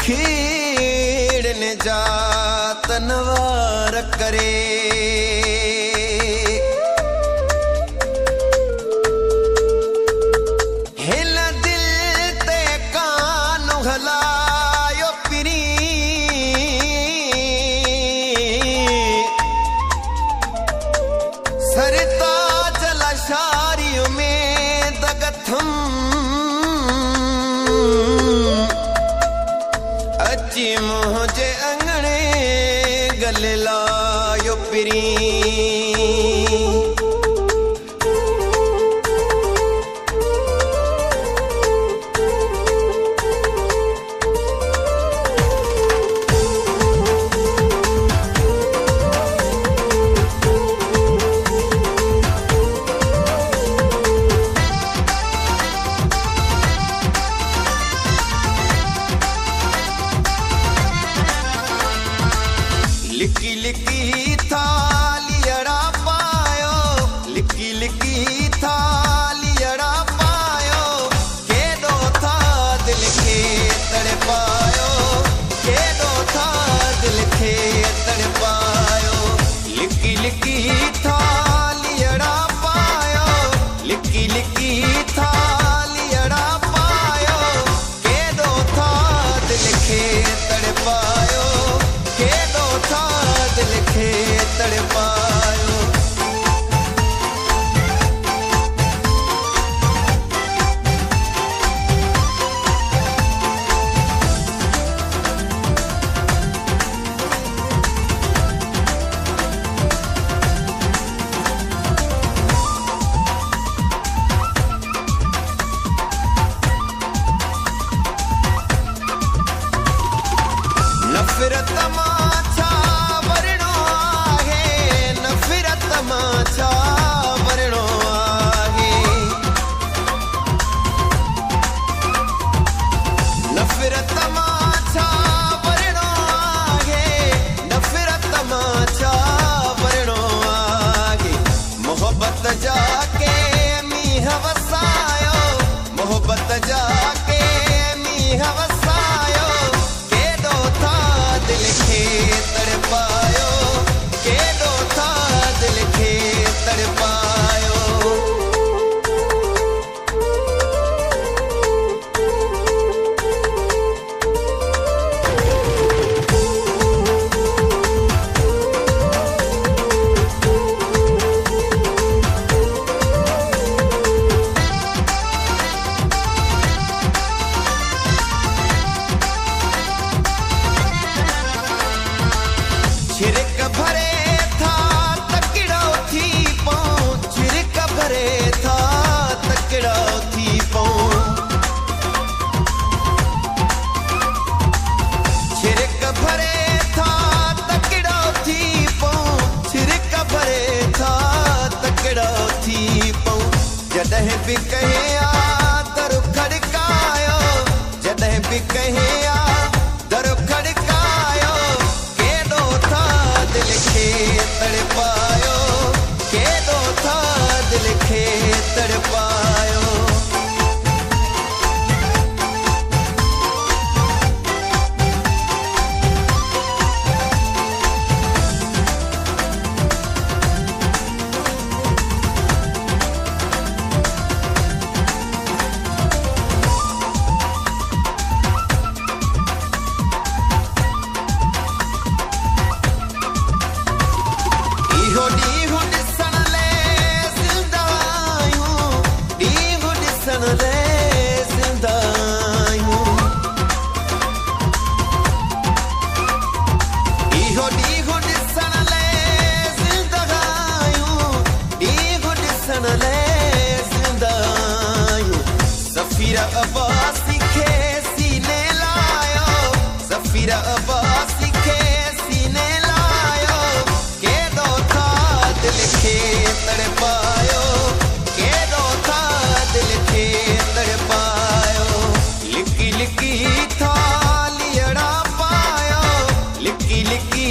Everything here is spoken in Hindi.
खीड़ने जात नवार करे। हिल दिल ते कान हलायो पिरी, सरता जलाशारियों में दगथम अची मुझे अंगणे गले लायो पिरी। लिकी लिकी थालियड़ा पायो, लिकी लिकी थालियड़ा पायो, केडो था दिल के तड़पायो, केडो था दिल के तड़पायो। लिकी लिकी थालियड़ा पायो, लिकी लिकी थालियड़ा पायो, केडो था दिल के तड़पायो, केडो था दिल के तड़पायो। नफरत माछा वरणो आहे, नफरत माछा वरणो आहे, नफरत माछा वरणो आहे, नफरत माछा वरणो आहे। मोहब्बत जाके मींह वसायो, मोहब्बत जाके मींह वसायो, केडो था दिल के तड़पायो, केडो था दिल के तड़पायो। छिरक भरे था तकड़ो थी पाऊं, छिरक भरे था तकड़ो थी पाऊं, छिरक भरे था तकड़ो थी पाऊं, छिरक भरे था तकड़ो थी पाऊं। जॾहिं बि कहे आ दर खड़कायो, जॾहिं बि कहे आ दर खड़कायो, केडो था दिल के तड़पायो, केडो था दिल के तड़पायो। इहो ॾींहुं ॾिसण लाइ ज़िंदा आहियूं, ॾींहुं ॾिसण लाइ ज़िंदा आहियूं, इहो ॾींहुं ॾिसण लाइ ज़िंदा आहियूं, ॾींहुं ॾिसण लाइ ज़िंदा आहियूं। ज़फ़ीर अब्बासी खे सीने लायो, ज़फ़ीर अब्बासी खे सीने लायो, केडो था दिल के तड़पायो, केडो था दिल के तड़पायो। लिकी लिकी थालियड़ा पायो, लिकी लिकी